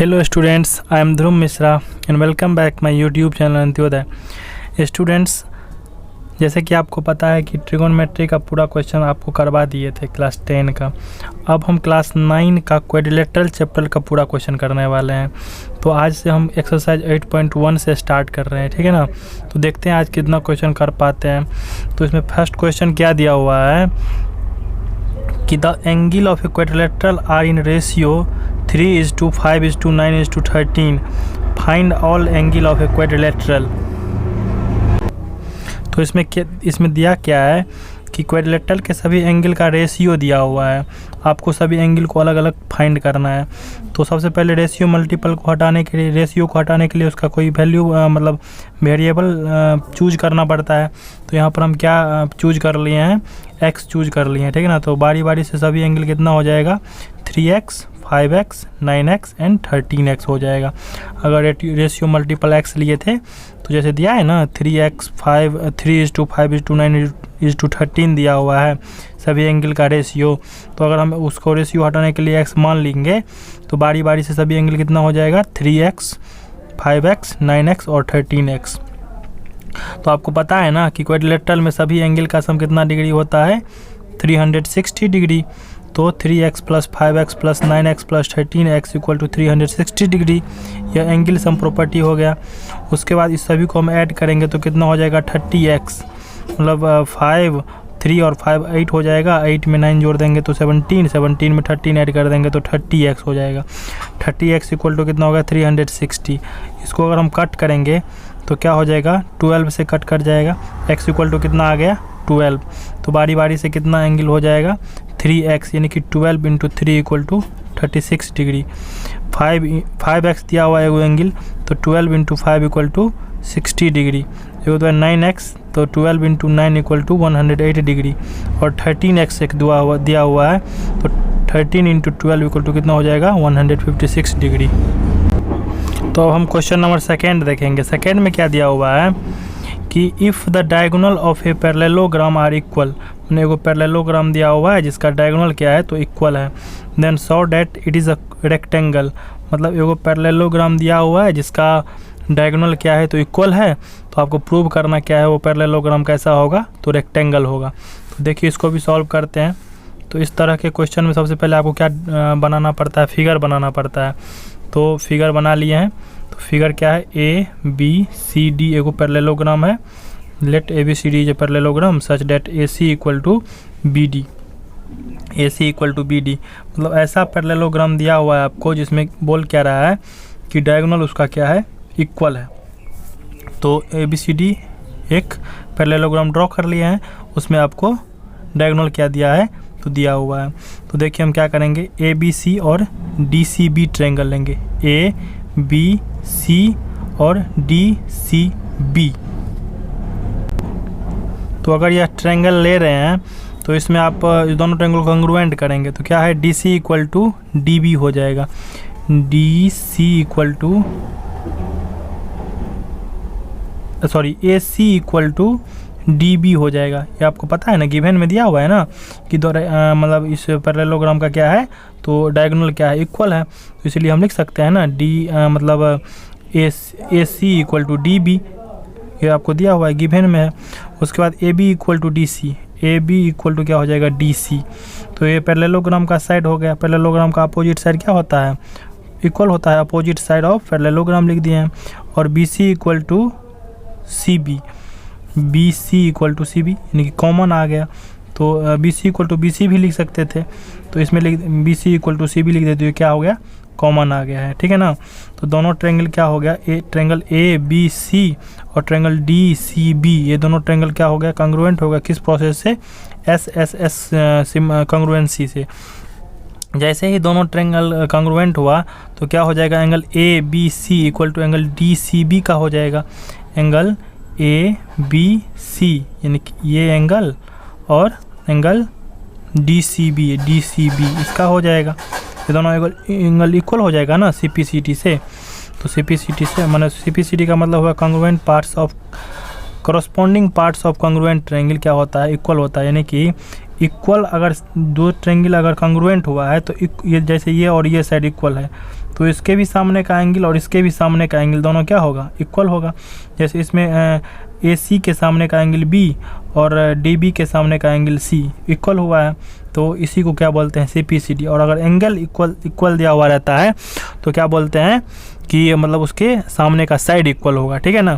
Hello students, I am Dhruv Mishra and welcome back my YouTube channel Antyodaya. Students, जैसे कि आपको पता है कि ट्रिगोनोमेट्री का पूरा क्वेश्चन आपको करवा दिए थे क्लास 10 का। अब हम क्लास 9 का क्वाड्रिलेटरल चैप्टर का पूरा क्वेश्चन करने वाले हैं। तो आज से हम एक्सरसाइज 8.1 से स्टार्ट कर रहे हैं, ठीक है ना। तो देखते हैं आज कितना क्वेश्चन कर पाते हैं। तो इसमें फर्स्ट क्वेश्चन क्या दिया हुआ है कि the angle of a quadrilateral are in ratio 3:5:9:13। Find all angle of a quadrilateral. तो इसमें दिया क्या है कि क्वाड्रिलेटरल के सभी एंगल का रेशियो दिया हुआ है। आपको सभी एंगल को अलग अलग फाइंड करना है। तो सबसे पहले रेशियो को हटाने के लिए उसका कोई वैल्यू मतलब वेरिएबल चूज करना पड़ता है। तो यहाँ पर हम क्या चूज कर लिए हैं, x चूज कर लिए हैं, ठीक है ना। तो बारी बारी से सभी एंगल कितना हो जाएगा, 3x 5x 9x and 13x हो जाएगा। अगर रेशियो मल्टीपल x लिए थे तो जैसे दिया है ना 3:5:9:13 दिया हुआ है सभी एंगल का रेशियो। तो अगर हम उसको रेशियो हटाने के लिए x मान लेंगे तो बारी बारी से सभी एंगल कितना हो जाएगा, 3x 5x 9x और 13x। तो आपको पता है ना कि क्वाड्रिलेटरल में सभी एंगल का सम कितना डिग्री होता है, 360 डिग्री। तो 3x + 5x + 9x + 13x = 360 degree. यह एंगल सम प्रॉपर्टी हो गया। उसके बाद इस सभी को हम ऐड करेंगे तो कितना हो जाएगा, 30x, मतलब 5 3 और 5 8 हो जाएगा। 8 में 9 जोड़ देंगे तो 17, 17 में 13 ऐड कर देंगे तो 30x हो जाएगा। 30x = कितना होगा, 360। इसको अगर हम कट करेंगे तो क्या हो जाएगा, 12 से कट कर जाएगा। x = कितना आ गया, 12। तो बारी बारी से कितना एंगल हो जाएगा, 3x, यानी कि 12 × 3 = 36 डिग्री। 5x दिया हुआ है वो एंगल, तो 12 × 5 = 60 डिग्री। एक तो 9x, तो 12 × 9 = 108 डिग्री। और 13x एक दिया हुआ है, तो 13 × 12 = कितना हो जाएगा, 156 डिग्री। तो अब हम क्वेश्चन नंबर सेकेंड देखेंगे। सेकेंड में क्या दिया हुआ है कि if the diagonal of a parallelogram are equal. मैंने एगो पैरेललोग्राम दिया हुआ है जिसका डायगोनल क्या है, तो इक्वल है। Then so that it is a rectangle. मतलब एगो पैरेललोग्राम दिया हुआ है जिसका डायगोनल क्या है, तो इक्वल है। तो आपको प्रूव करना क्या है, वो पैरेललोग्राम कैसा होगा, तो रेक्टेंगल होगा। तो देखिए इसको भी सॉल्व करते हैं। तो इस तरह के क्वेश्चन में सबसे पहले आपको क्या बनाना पड़ता है, फिगर बनाना पड़ता है। तो फिगर बना लिए हैं। तो फिगर क्या है, ABCD एगो पैरेललोग्राम है। Let ABCD is a parallelogram such that AC = BD। AC = BD मतलब ऐसा पैरेललोग्राम दिया हुआ है आपको जिसमें बोल क्या रहा है कि डायगोनल उसका क्या है, इक्वल है। तो ABCD एक पैरेललोग्राम ड्रॉ कर लिए हैं, उसमें आपको डायगोनल क्या दिया है, तो दिया हुआ है। तो देखिए हम क्या करेंगे, ABC और DCB ट्रायंगल लेंगे, ABC और DCB। तो अगर यह ट्रायंगल ले रहे हैं तो इसमें आप दोनों ट्रायंगल कॉन्ग्रुएंट करेंगे तो क्या है, DC = DB हो जाएगा। AC = DB हो जाएगा। ये आपको पता है ना, गिवन में दिया हुआ है ना कि मतलब इस पैरेललोग्राम का क्या है, तो डायगोनल क्या है, इक्वल है। तो इसलिए हम लिख सकते हैं ना मतलब AC = DB। ये आपको दिया हुआ है, गिवन में है। उसके बाद AB = DC। AB = क्या हो जाएगा, DC। तो ये पैरेललोग्राम का साइड हो गया। पैरेललोग्राम का अपोजिट साइड क्या होता है, इक्वल होता है। अपोजिट साइड ऑफ पैरेललोग्राम लिख दिए हैं। और BC = CB। BC = CB यानी कि कॉमन आ गया। तो BC = BC भी लिख सकते थे, तो इसमें BC = CB लिख देते, क्या हो गया, कॉमन आ गया है, ठीक है ना। तो दोनों ट्रायंगल क्या हो गया, ट्रायंगल ABC और ट्रायंगल DCB, ये दोनों ट्रायंगल क्या हो गया, कॉन्ग्रुएंट हो गया। किस प्रोसेस से, SSS कॉन्ग्रुएंसी से। जैसे ही दोनों ट्रायंगल कॉन्ग्रुएंट हुआ तो क्या हो जाएगा, एंगल ABC = एंगल DCB का हो जाएगा। एंगल ABC यानी कि ये एंगल और एंगल DCB इसका हो जाएगा। ये दोनों एंगल इक्वल हो जाएगा ना CPCT से। तो CPCT से माने CPCT का मतलब हुआ congruent parts of corresponding parts of congruent triangle क्या होता है, इक्वल होता है। यानी कि इक्वल अगर दो ट्रायंगल अगर कॉन्ग्रुएंट हुआ है तो ये जैसे ये और ये साइड इक्वल है तो इसके भी सामने का एंगल और इसके भी सामने का एंगल दोनों क्या होगा, इक्वल होगा। जैसे इसमें AC के सामने का एंगल B और DB के सामने का एंगल C इक्वल हुआ है तो इसी को क्या बोलते हैं, CPCD। और अगर एंगल इक्वल दिया हुआ रहता है तो क्या बोलते हैं कि मतलब उसके सामने का साइड इक्वल होगा, ठीक है ना।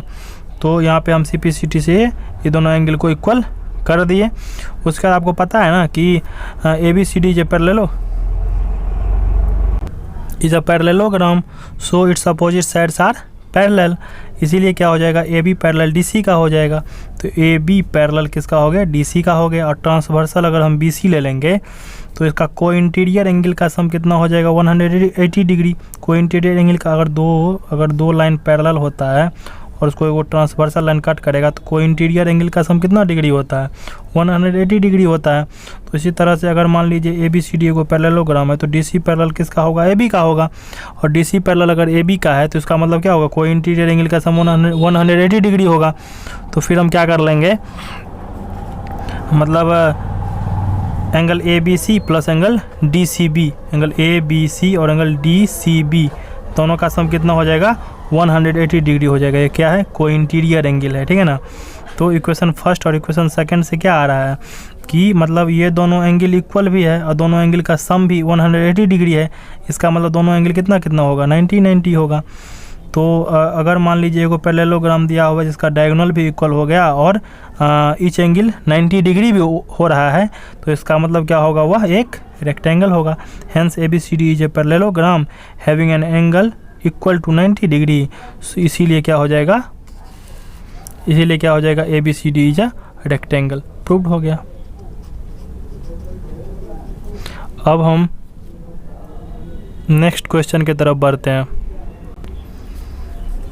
तो यहाँ पे हम CPCD से ये दोनों एंगल को इक्वल कर दिए। उसके बाद आपको पता है ना कि ABCD is a parallelogram so its opposite sides are parallel, इसीलिए क्या हो जाएगा AB पैरेलल DC का हो जाएगा। तो AB पैरेलल किसका हो गया, DC का हो गया। और ट्रांसवर्सल अगर हम BC ले लेंगे तो इसका को इंटीरियर एंगल का सम कितना हो जाएगा 180 डिग्री। को इंटीरियर एंगल का अगर दो लाइन पैरेलल होता है और उसको वो ट्रांसवर्सल लाइन कट करेगा तो को इंटीरियर एंगल का सम कितना डिग्री होता है 180 डिग्री होता है। तो इसी तरह से अगर मान लीजिए ABCD को पैरेललोग्राम है तो DC पैरेलल किसका होगा, AB का होगा। और DC पैरेलल अगर AB का है तो इसका मतलब क्या होगा, को इंटीरियर एंगल का सम 180 डिग्री होगा। तो फिर हम क्या कर लेंगे, मतलब angle ABC plus angle DCB, angle ABC और एंगल DCB दोनों का सम कितना हो जाएगा 180 डिग्री हो जाएगा। ये क्या है, को इंटीरियर एंगल है, ठीक है ना। तो इक्वेशन फर्स्ट और इक्वेशन सेकंड से क्या आ रहा है कि मतलब ये दोनों एंगल इक्वल भी है और दोनों एंगल का सम भी 180 डिग्री है। इसका मतलब दोनों एंगल कितना होगा 90 होगा। तो अगर मान लीजिए को पैरेललोग्राम दिया हुआ जिसका डायगोनल भी इक्वल हो गया और ईच एंगल 90 डिग्री भी हो रहा है तो इसका मतलब क्या होगा, वह एक रेक्टेंगल होगा। Hence ABCD is a parallelogram having an angle equal to 90 degree. इसीलिए क्या हो जाएगा ABCD is a rectangle. Proved हो गया। अब हम नेक्स्ट क्वेश्चन की तरफ बढ़ते हैं।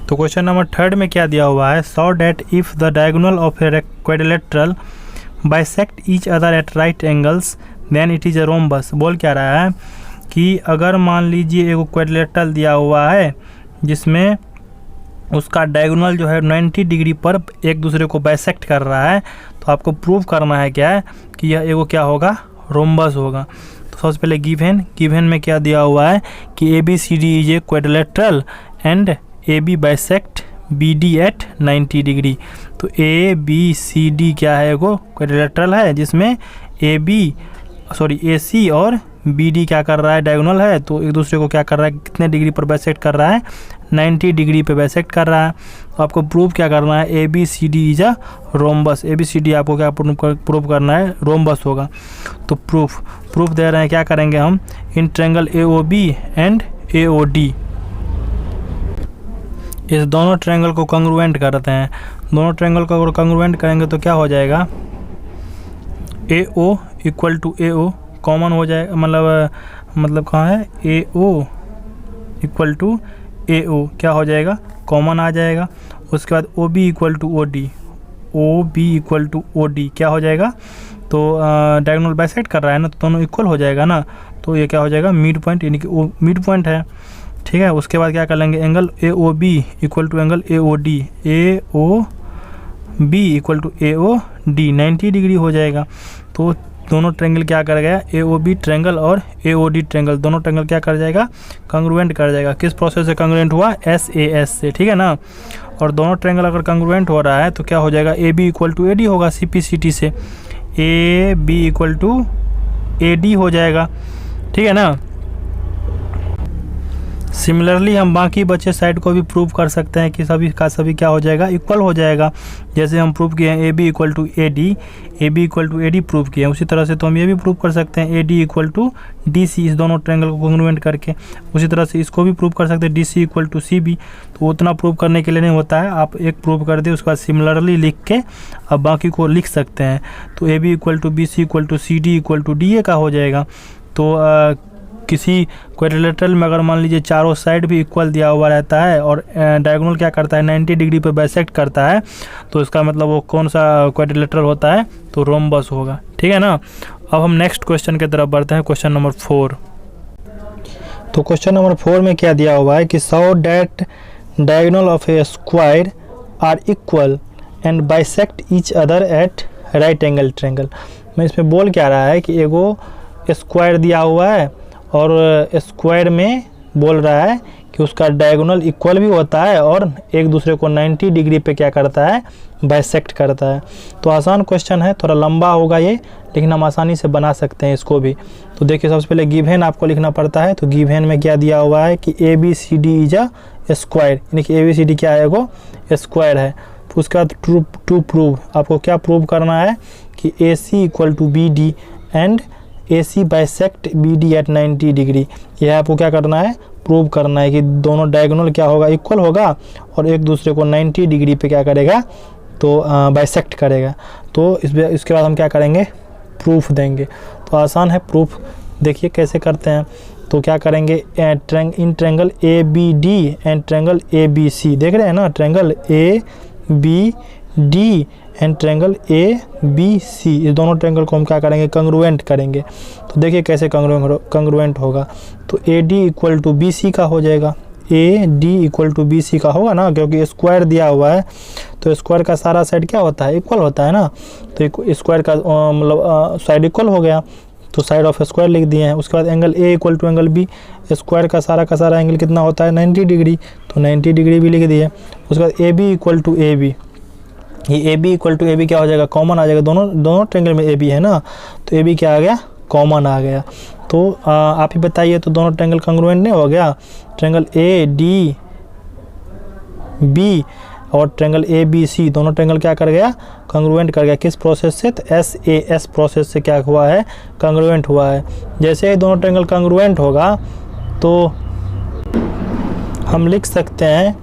तो क्वेश्चन नंबर 3 में क्या दिया हुआ है, so that if the diagonal of a quadrilateral bisect each other at right angles then it is a rhombus. बोल क्या रहा है कि अगर मान लीजिए एक क्वाड्रिलेटरल दिया हुआ है जिसमें उसका डायगोनल जो है 90 डिग्री पर एक दूसरे को बाइसेक्ट कर रहा है तो आपको प्रूव करना है क्या है कि यह एगो क्या होगा, रोम्बस होगा। तो सबसे पहले गिवन में क्या दिया हुआ है कि ABCD is a quadrilateral and AB bisect BD at 90 degree. तो ABCD क्या है, एगो क्वाड्रिलेटरल है जिसमें AC और BD क्या कर रहा है, डायगोनल है। तो एक दूसरे को क्या कर रहा है, कितने डिग्री पर बाइसेक्ट कर रहा है, 90 डिग्री पे बाइसेक्ट कर रहा है। तो आपको प्रूव क्या करना है, ABCD is a rhombus. ABCD आपको क्या प्रूव करना है, रोम्बस होगा। तो प्रूफ दे रहे हैं, क्या करेंगे हम, in triangle AOB and AOD इस दोनों ट्रायंगल को कॉन्ग्रुएंट करते हैं। दोनों ट्रायंगल को अगर कॉन्ग्रुएंट करेंगे तो क्या हो जाएगा, AO equal to AO common हो जाएगा, मतलब कहाँ है, AO इक्वल टू AO क्या हो जाएगा, कॉमन आ जाएगा। उसके बाद OB इक्वल टू OD क्या हो जाएगा, तो डायगोनल बाइसेक्ट कर रहा है ना तो दोनों इक्वल हो जाएगा ना। तो ये क्या हो जाएगा, मिड पॉइंट, यानी कि मिड पॉइंट है, ठीक है। उसके बाद क्या कर लेंगे, angle AOB equal to angle AOD equal to AOD 90 degree हो जाएगा। तो दोनों ट्रायंगल क्या कर गया, AOB ट्रायंगल और AOD ट्रायंगल दोनों ट्रायंगल क्या कर जाएगा, कॉन्ग्रुएंट कर जाएगा। किस प्रोसेस से कॉन्ग्रुएंट हुआ, SAS से, ठीक है ना। और दोनों ट्रायंगल अगर कॉन्ग्रुएंट हो रहा है तो क्या हो जाएगा, AB इक्वल टू AD होगा CPCD से, AB इक्वल टू AD हो जाएगा, ठीक है ना। सिमिलरली हम बाकी बचे साइड को भी प्रूव कर सकते हैं कि सभी का सभी क्या हो जाएगा, इक्वल हो जाएगा। जैसे हम प्रूव किए हैं AB equal to AD prove किए हैं, उसी तरह से तो हम ये भी प्रूव कर सकते हैं AD इक्वल टू DC इस दोनों ट्रायंगल को कॉन्ग्रुएंट करके। उसी तरह से इसको भी प्रूव कर सकते हैं DC इक्वल टू CB। तो उतना प्रूव करने के लिए नहीं होता है, आप एक प्रूव कर दे उसके बाद सिमिलरली लिख के अब बाकी को लिख सकते हैं। तो AB equal to BC equal to CD equal to DA का हो जाएगा। तो किसी क्वाड्रिलेटरल में अगर मान लीजिए चारों साइड भी इक्वल दिया हुआ रहता है और डायगोनल क्या करता है, 90 डिग्री पे बाइसेक्ट करता है, तो इसका मतलब वो कौन सा क्वाड्रिलेटरल होता है, तो रोम्बस होगा, ठीक है ना। अब हम नेक्स्ट क्वेश्चन की तरफ बढ़ते हैं, क्वेश्चन नंबर 4। तो क्वेश्चन नंबर 4 में क्या दिया हुआ है कि so that diagonal of a square are equal and bisect each other at right angle triangle. मैं इसमें बोल क्या रहा है कि एगो स्क्वायर दिया हुआ है और स्क्वायर में बोल रहा है कि उसका डायगोनल इक्वल भी होता है और एक दूसरे को 90 डिग्री पे क्या करता है, बाइसेक्ट करता है। तो आसान क्वेश्चन है, थोड़ा लंबा होगा ये, लेकिन हम आसानी से बना सकते हैं इसको भी। तो देखिए सबसे पहले गिवन आपको लिखना पड़ता है। तो गिवन में क्या दिया हुआ है कि ABCD इज अ स्क्वायर, यानी कि ABCD क्या है, वो स्क्वायर है। तो उसके बाद टू प्रूव, आपको क्या प्रूव करना है कि AC equal to BD and AC bisect BD at 90 degree. यह आपको क्या करना है, प्रूव करना है कि दोनों डायगोनल क्या होगा, इक्वल होगा और एक दूसरे को 90 डिग्री पे क्या करेगा, तो बाइसेक्ट करेगा। तो इसके बाद हम क्या करेंगे, प्रूफ देंगे। तो आसान है प्रूफ, देखिए कैसे करते हैं। तो क्या करेंगे, in triangle ABD and triangle ABC, देख रहे हैं ना, triangle ABD and triangle ABC, इस दोनों ट्रायंगल को हम क्या करेंगे, कंग्रुएंट करेंगे। तो देखिए कैसे कंग्रुएंट होगा। तो AD इक्वल टू BC का हो जाएगा, AD इक्वल टू BC का होगा ना, क्योंकि स्क्वायर दिया हुआ है। तो स्क्वायर का सारा साइड क्या होता है, इक्वल होता है ना। तो स्क्वायर का मतलब साइड इक्वल हो गया, तो साइड ऑफ स्क्वायर लिख दिए हैं। उसके बाद angle A equal to angle B, square का सारा एंगल कितना होता है, 90 डिग्री, तो 90 डिग्री भी लिख दिए। उसके बाद AB इक्वल टू AB, ये AB इक्वल टू AB क्या हो जाएगा, कॉमन आ जाएगा, दोनों ट्रायंगल में AB है ना, तो AB क्या आ गया, कॉमन आ गया। तो आप ही बताइए, तो दोनों ट्रायंगल कंग्रुएंट नहीं हो गया। ट्रायंगल ADB और ट्रायंगल ABC, दोनों ट्रायंगल क्या कर गया, कंग्रुएंट कर गया। किस प्रोसेस से, तो SAS प्रोसेस से क्या हुआ है, कंग्रुएंट हुआ है। जैसे ही दोनों ट्रायंगल कंग्रुएंट होगा तो हम लिख सकते हैं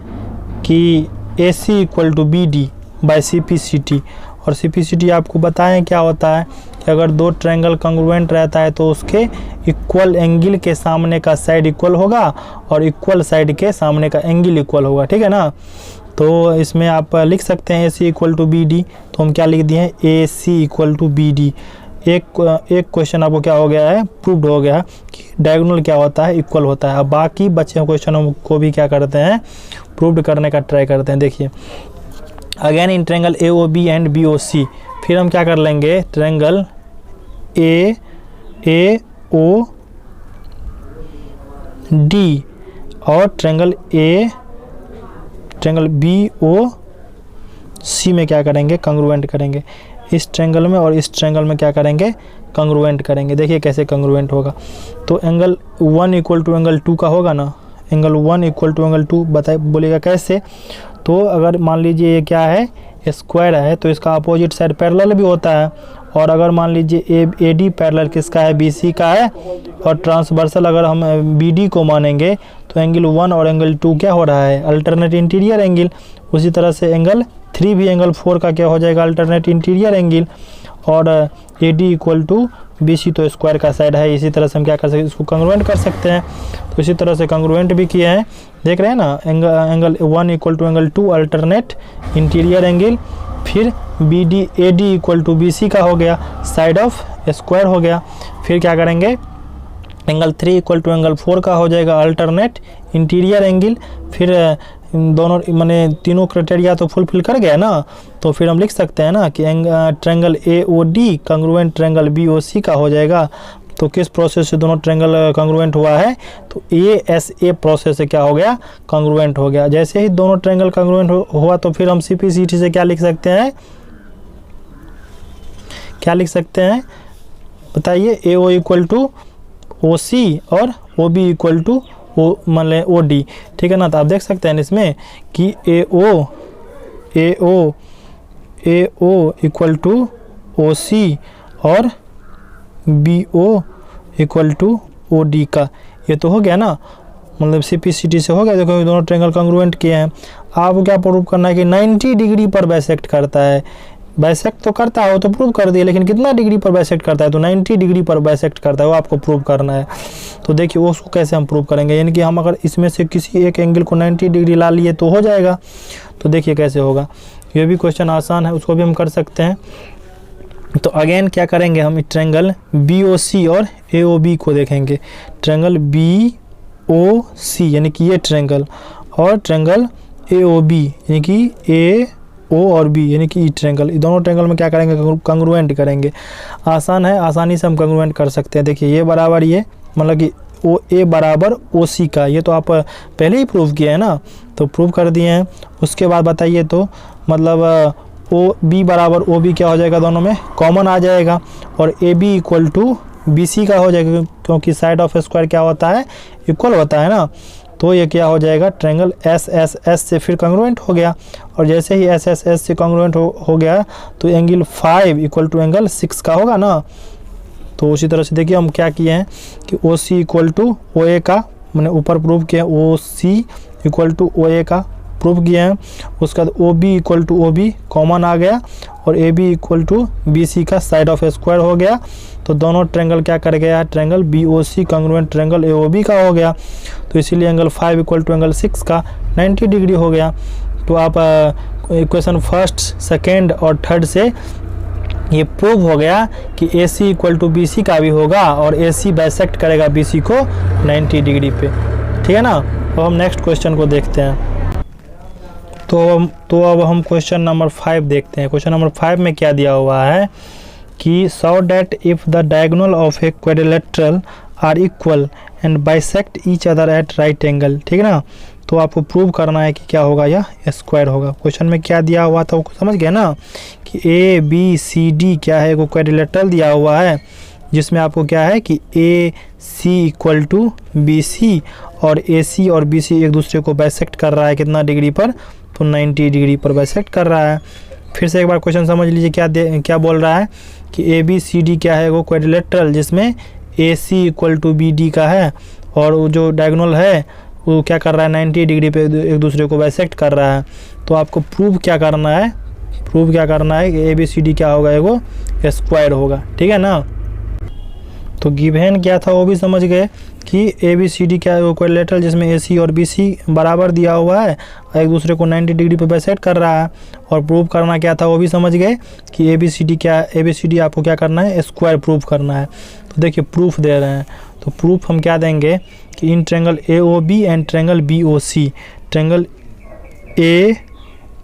कि AC equal to BD by CPCT। और CPCT आपको बताएं क्या होता है कि अगर दो ट्रायंगल कंग्रुएंट रहता है तो उसके इक्वल एंगल के सामने का साइड इक्वल होगा और इक्वल साइड के सामने का एंगल इक्वल होगा, ठीक है ना। तो इसमें आप लिख सकते हैं AC इक्वल टू BD, तो हम क्या लिख दिए हैं, AC इक्वल टू BD। एक क्वेश्चन आपको क्या हो गया है, प्रूव्ड हो गया कि डायगोनल क्या होता है, इक्वल होता है। अब बाकी बचे क्वेश्चनों को भी क्या करते हैं, प्रूव्ड करने का ट्राई करते हैं। देखिए again in triangle AOB and BOC, फिर हम क्या कर लेंगे, ट्रायंगल AOD और ट्रायंगल BOC में क्या करेंगे, कंग्रुएंट करेंगे। इस ट्रायंगल में और इस ट्रायंगल में क्या करेंगे, कंग्रुएंट करेंगे। देखिए कैसे कंग्रुएंट होगा। तो एंगल 1 इक्वल टू एंगल 2 का होगा ना, एंगल 1 इक्वल टू एंगल 2, बताइए बोलिएगा कैसे। तो अगर मान लीजिए ये क्या है, स्क्वायर है, तो इसका अपोजिट साइड पैरेलल भी होता है। और अगर मान लीजिए AD पैरेलल किसका है, BC का है, और ट्रांसवर्सल अगर हम BD को मानेंगे तो एंगल 1 और एंगल 2 क्या हो रहा है, अल्टरनेट इंटीरियर एंगल। उसी तरह से एंगल 3 भी एंगल 4 का क्या हो जाएगा, अल्टरनेट इंटीरियर एंगल। और AD इक्वल टू BC तो स्क्वायर का साइड है। इसी तरह से हम क्या कर सकते हैं, इसको कंग्रुएंट कर सकते हैं। तो इसी तरह से कंग्रुएंट भी किए हैं, देख रहे हैं ना। Angle 1 equal to angle 2 alternate interior angle, फिर AD इक्वल टू BC का हो गया, साइड ऑफ स्क्वायर हो गया। फिर क्या करेंगे, एंगल 3 इक्वल टू एंगल 4 का हो जाएगा, अल्टरनेट इंटीरियर एंगल। फिर दोनों माने तीनों क्राइटेरिया तो फुलफिल कर गया ना, तो फिर हम लिख सकते हैं ना कि triangle AOD congruent triangle BOC का हो जाएगा। तो किस प्रोसेस से दोनों ट्रायंगल कंग्रुएंट हुआ है, तो ASA प्रोसेस से क्या हो गया, कंग्रुएंट हो गया। जैसे ही दोनों ट्रायंगल कंग्रुएंट हुआ तो फिर हम CPCT से क्या लिख सकते हैं, क्या लिख सकते हैं बताइए, AO इक्वल टू OC और OB इक्वल टू मान लें OD, ठीक है ना। तो आप देख सकते हैं इसमें कि AO इक्वल टू OC और BO इक्वल टू OD का, ये तो हो गया ना, मतलब CPCT से हो गया। देखो दोनों ट्रायंगल कंग्रुएंट किए हैं। आपको क्या प्रूव करना है कि 90 डिग्री पर बाइसेक्ट करता है। बाइसेक्ट तो करता है, वो तो प्रूव कर दिया, लेकिन कितना डिग्री पर बाइसेक्ट करता है, तो 90 डिग्री पर बाइसेक्ट करता है, वो आपको प्रूव करना है। तो देखिए उसको कैसे हम प्रूव करेंगे, यानी कि हम अगर इसमें से किसी एक एंगल को 90 डिग्री ला लिए तो हो जाएगा। तो देखिए कैसे होगा, ये भी क्वेश्चन आसान है, उसको भी हम कर सकते हैं। तो अगेन क्या करेंगे, हम ट्रायंगल BOC और AOB को देखेंगे। ट्रायंगल BOC यानी कि ये ट्रायंगल, और ट्रायंगल AOB यानी कि ओ और बी यानी कि ई ट्रायंगल, दोनों ट्रायंगल में क्या करेंगे, कंग्रुएंट करेंगे। आसान है, आसानी से हम कंग्रुएंट कर सकते हैं। देखिए ये बराबर ये, मतलब कि ओ ए बराबर ओ सी का, ये तो आप पहले ही प्रूव किया है ना, तो प्रूव कर दिए हैं। उसके बाद बताइए तो मतलब ओ बी बराबर ओ बी क्या हो जाएगा, दोनों में कॉमन आ जाएगा, और A B equal to B C का हो जाएगा, क्योंकि साइड ऑफ स्क्वायर क्या होता है, इक्वल होता है ना। तो ये क्या हो जाएगा, ट्रायंगल एस एस एस से फिर कंग्रुएंट हो गया, और जैसे ही एस एस एस से कंग्रुएंट हो गया तो एंगल 5 इक्वल टू एंगल 6 का होगा ना। तो उसी तरह से देखिए हम क्या किए हैं कि ओ सी इक्वल टू ओ ए का, मैंने ऊपर प्रूव किया, ओ सी इक्वल टू ओ ए का प्रूव किए हैं। उसके बाद O B equal to O B common आ गया, और A B equal to B C का साइड ऑफ स्क्वायर हो गया। तो दोनों ट्रायंगल क्या कर गया, triangle B O C congruent triangle A O B का हो गया। तो इसीलिए एंगल 5 इक्वल टू एंगल 6 का 90 डिग्री हो गया। तो आप इक्वेशन फर्स्ट, सेकेंड और थर्ड से ये प्रूव हो गया कि ए सी इक्वल टू बी सी का भी होगा, और ए सी बाइसेक्ट करेगा बी सी को 90 डिग्री पे। ठीक है ना। अब हम नेक्स्ट क्वेश्चन को देखते हैं। तो अब हम क्वेश्चन नंबर 5 देखते हैं। क्वेश्चन नंबर 5 में क्या दिया हुआ है कि so that if the diagonal of a quadrilateral are equal and bisect each other at right angle. ठीक है ना। तो आपको प्रूव करना है कि क्या होगा, यह स्क्वायर होगा। क्वेश्चन में क्या दिया हुआ था वो समझ गया ना, कि ए बी सी डी क्या है, वो क्वाड्रिलेटरल दिया हुआ है, जिसमें आपको क्या है कि ए सी इक्वल टू बी सी, और ए सी और बी सी एक दूसरे को बाइसेक्ट कर रहा है कितना डिग्री पर, तो 90 डिग्री पर बाइसेक्ट कर रहा है। फिर से एक बार क्वेश्चन समझ लीजिए, क्या बोल रहा है कि ए बी सी डी क्या है, वो क्वाड्रिलेटरल जिसमें ए सी इक्वल टू बी डी का है, और वो जो डायगोनल है वो क्या कर रहा है, 90 डिग्री पे एक दूसरे को बाइसेक्ट कर रहा है। तो आपको प्रूव क्या करना है, कि ए बी सी डी क्या होगा, वो स्क्वायर होगा। ठीक है ना। तो गिवन क्या था वो भी समझ गए कि ए बी सी डी क्या है, वो क्वाड्रिलेटरल जिसमें ए सी और बी सी बराबर दिया हुआ है, एक दूसरे को 90 डिग्री पे बाइसेक्ट कर रहा है। और प्रूव करना क्या था वो भी समझ गए कि ए बी सी डी क्या है, ए बी सी डी आपको क्या करना है, स्क्वायर प्रूव करना है। तो देखिए प्रूफ दे रहे हैं, तो प्रूफ हम क्या देंगे कि in triangle A O B and triangle B O C, triangle A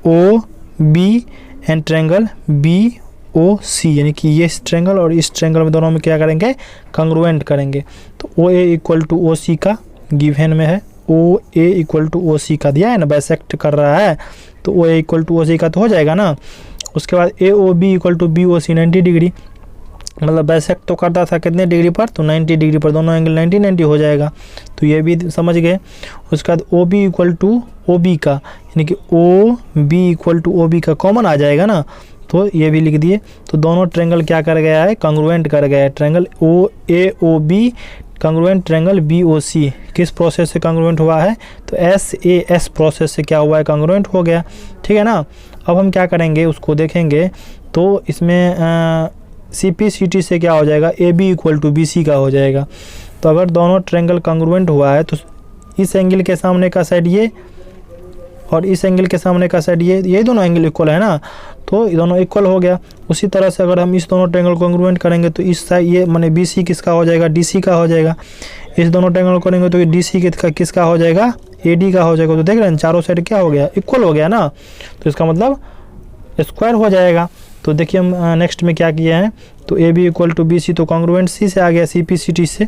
O B and triangle B O C, यानी कि ये इस ट्रायंगल और इस ट्रायंगल में दोनों में क्या करेंगे, कंग्रुएंट करेंगे। तो ओ ए इक्वल टू ओ सी का गिवन में है, ओ ए इक्वल टू ओ सी का दिया है ना, बाइसेक्ट कर रहा है, तो ओ ए इक्वल टू ओ सी का तो हो जाएगा ना। उसके बाद A O B equal to B O C 90 degree, मतलब बाइसेक्ट तो करता था कितने डिग्री पर, तो 90 डिग्री पर, दोनों एंगल 90 हो जाएगा। तो ये भी समझ गए। उसके बाद O B equal to O B का, यानी कि O B equal to O B का कॉमन आ जाएगा ना, तो ये भी लिख दिए। तो दोनों ट्रायंगल क्या कर गया है, कंग्रुएंट कर गया है। Triangle O A O B congruent triangle B O C किस प्रोसेस से कंग्रुएंट हुआ है, तो एस ए एस प्रोसेस से क्या हुआ है, कंग्रुएंट हो गया। ठीक है ना। अब हम क्या करेंगे उसको देखेंगे। तो इसमें सी पी सी टी से क्या हो जाएगा, A B equal to B C का हो जाएगा। तो अगर दोनों ट्रायंगल कंग्रुएंट हुआ है तो इस एंगल के सामने का साइड ये और इस एंगल के सामने का साइड ये दोनों एंगल इक्वल है ना, तो दोनों इक्वल हो गया। उसी तरह से अगर हम इस दोनों ट्रायंगल को कंग्रुएंट करेंगे तो इस साइड ये माने बी सी किसका हो जाएगा, डी सी का हो जाएगा। इस दोनों ट्रायंगल को करेंगे तो डी सी किसका हो जाएगा, ए डी का हो जाएगा। तो देख रहे हैं चारों साइड क्या हो गया, इक्वल हो गया ना, तो इसका मतलब स्क्वायर हो जाएगा। तो देखिए हम नेक्स्ट में क्या किया है, तो A B equal to B C, तो कॉन्ग्रुएंट सी से आ गया, सी पी सी टी से।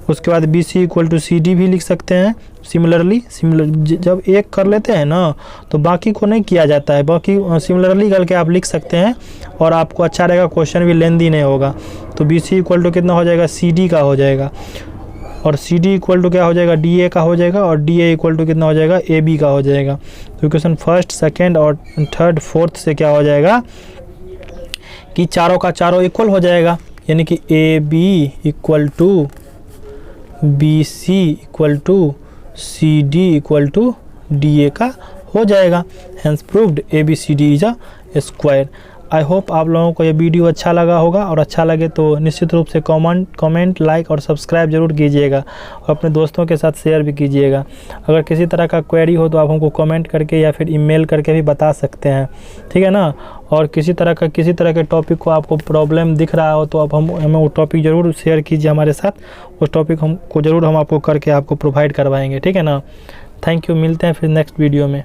उसके बाद B C equal to C D भी लिख सकते हैं सिमिलरली। जब एक कर लेते हैं ना तो बाकी को नहीं किया जाता है, बाकी सिमिलरली करके आप लिख सकते हैं और आपको अच्छा रहेगा, क्वेश्चन भी लेंदी नहीं होगा। तो बी सी इक्वल टू कितना हो जाएगा, सी डी का हो जाएगा, और सी डी इक्वल टू क्या हो जाएगा, डी ए का हो जाएगा, और डी ए इक्वल टू कितना हो जाएगा, ए बी का हो जाएगा। तो इक्वेशन फर्स्ट, सेकेंड और थर्ड, फोर्थ से क्या हो जाएगा कि चारों का चारों इक्वल हो जाएगा, यानी कि A B equal to B C equal to C D equal to D A का हो जाएगा। Hence proved A B C D is a square. I hope आप लोगों को ये वीडियो अच्छा लगा होगा, और अच्छा लगे तो निश्चित रूप से कमेंट, लाइक और सब्सक्राइब जरूर कीजिएगा, और अपने दोस्तों के साथ शेयर भी कीजिएगा। अगर किसी तरह का क्वेरी हो तो आप हमको कमेंट करके या फिर ईमेल करके भी बता सकते हैं, ठीक है ना। और किसी तरह के टॉपिक को आपको प्रॉब्लम दिख रहा हो तो आप हमें वो टॉपिक ज़रूर शेयर कीजिए हमारे साथ, उस टॉपिक हम आपको करके आपको प्रोवाइड करवाएंगे, ठीक है ना। थैंक यू, मिलते हैं फिर नेक्स्ट वीडियो में।